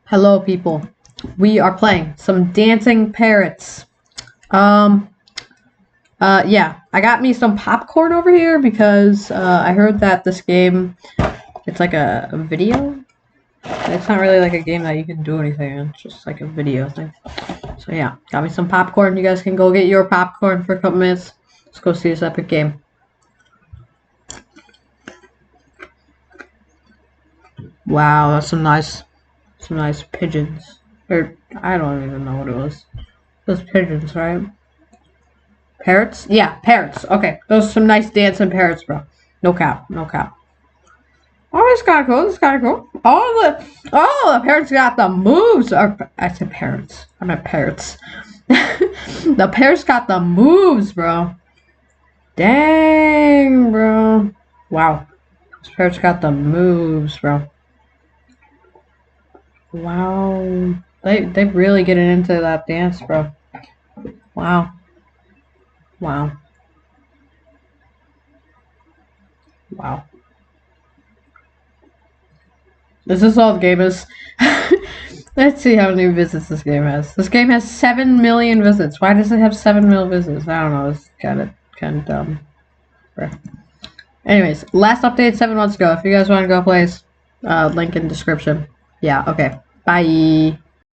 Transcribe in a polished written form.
Hello, people. We are playing some dancing parrots. Yeah, I got me some popcorn over here because I heard that this game, it's like a video. It's not really like a game that you can do anything in. It's just like a video thing. So yeah, got me some popcorn. You guys can go get your popcorn for a couple minutes. Let's go see this epic game. Wow, that's some nice pigeons. Or I don't even know what it was. Those pigeons, right? Parrots? Yeah, parrots. Okay, those are some nice dancing parrots, bro. No cap, no cap. Oh, it's kinda cool. It's kinda cool. The parrots got the moves. Or I said parrots. I meant parrots. The parrots got the moves, bro. Dang, bro. Wow, those parrots got the moves, bro. Wow, they really getting into that dance, bro. Wow, wow, wow. Is this all the game is? Let's see how many visits this game has. This game has 7 million visits. Why does it have 7 million visits? I don't know. It's kind of dumb. Anyways, last update 7 months ago. If you guys want to go play, link in description. Yeah. Okay. Bye.